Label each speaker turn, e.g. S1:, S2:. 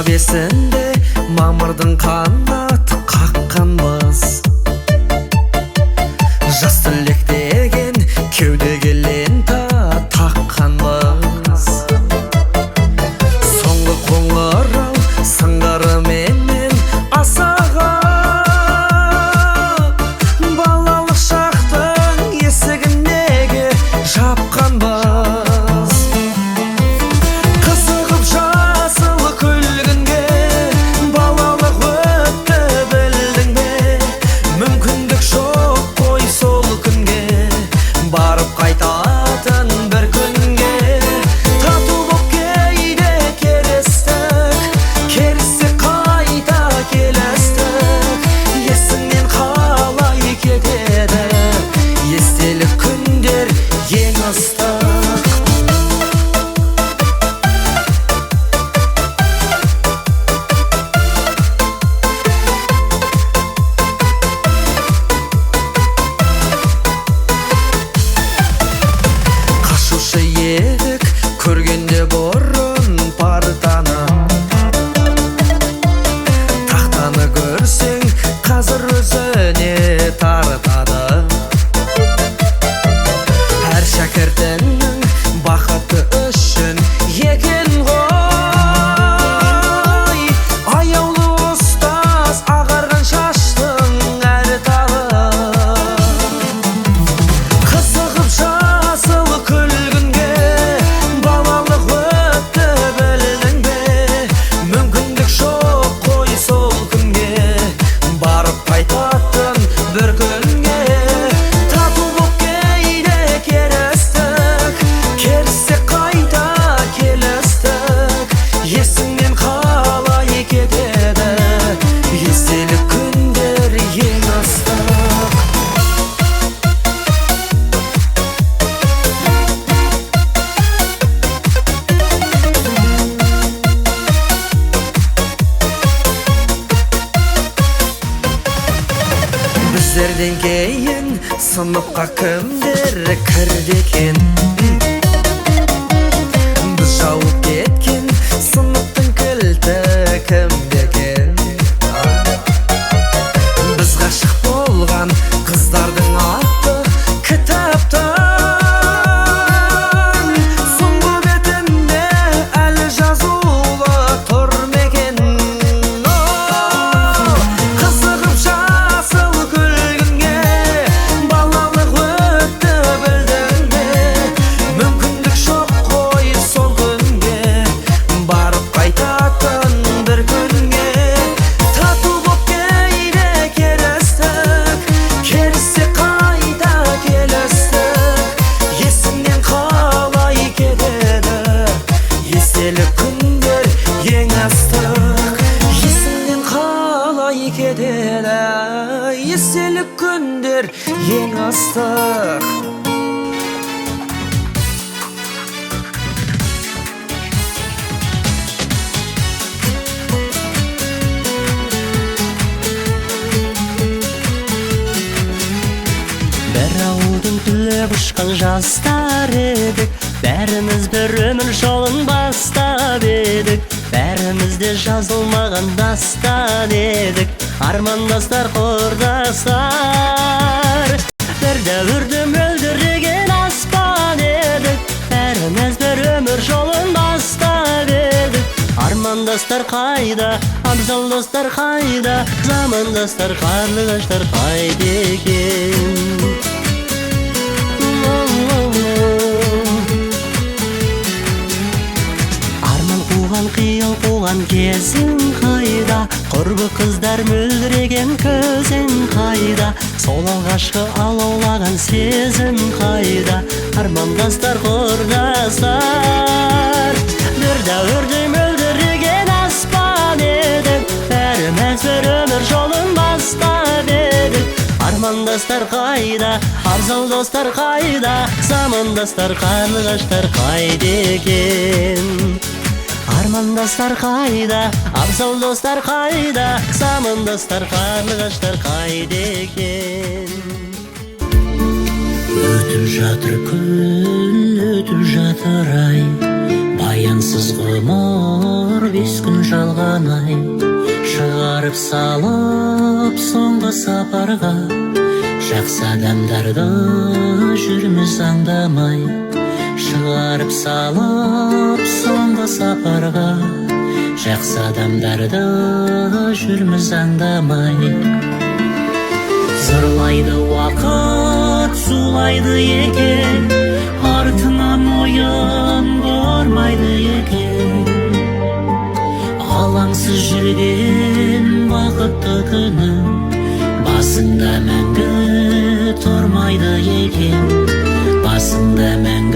S1: 5-інде мамырдың қанат қаққанбыз. Жас түлек деген кеудеге лента таққанбыз. Соңғы қоңырау сыңғырыменен асаған балалық шақтың есігін неге жапқанбыз. Қызығып жасыл күлгінге балалық өтті білдің бе? Мүмкіндік жоқ қой сол күнге, барып қайтатын бір күнге. Тату боп кейде керістік, керісі қайта келістік. Есіңнен қалай кетеді естелік күндер ең ыстық. Қашушы едік көргенде бұрын партаны, тақтаны көрсең қазір өзіне тартады. Әр шәкіртіңнің бақыты үшін екен ғой. Аяулы ұстаз ағарған шаштың әр талы. Қызығып жасыл күлгінге балалық өтті білдің бе? Мүмкіндік жоқ қой сол күнге, барып қайтатын бір күнге. Тату боп кейде керістік, керісі қайта келістік. Есіңнен қалай кетеді естелік күндер ең ыстық. Біздерден кейін сыныпқа кімдер кірді екен? Біз жауып кеткен сыныптың кілті кімде екен? Біз ғашық болған қыздардың аты кітаптан соңғы бетінде әлі жазулы тұр ма екен? Қызығып жасыл күлгінге балалық өтті білдің бе? Мүмкіндік жоқ қой сол күнге, барып қайтатын бір күнге. Тату боп кейде керістік, керісі қайта келістік. Есіңнен қалай кетеді естелік күндер ең ыстық. Есіңнен қалай кетеді естелік күндер ең ыстық.
S2: Бір ауылдың түлеп ұшқан жастар едік, бәріміз бір өмір жолын бастап едік. Бәріміз де жазылмаған дастан едік, армандастар, құрдастар. Бір дәуірді мөлдіреген аспан едік, бәріміз бір өмір жолын бастап едік. Армандастар қайда, абзал достар қайда, замандастар, қарлығаштар қайда екен? Арман қуған, қиял қуған кезің қайда, құрбы қыздар мөлдіреген көзің қайда, сол алғашқы алаулаған сезім қайда? Армандастар, құрдастар. Бір дәуірде мөлдіреген аспан едік, бәріміз бір өмір жолын бастап едік. Армандастар қайда, абзал достар қайда, замандастар, қарлығаштар қайда екен? Армандастар қайда, абзал достар қайда, замандастар, қарлығаштар қайда екен? Өтіп жатыр күн, өтіп жатыр ай, баянсыз ғұмыр 15 күн жалғамай шығарып салып соңғы сапарға, жақсы адамдарды жүрміз аңдамай, шығарып салып соңғы сапарға, жақсы адамдарды жүрміз аңдамай. Зырлайды уақыт, сулайды екен, артынан ойын бармайды екен. Алаңсыз жүрген бақытты күнім басыңда мәңгі тұрмайды екен, басыңда мәңгі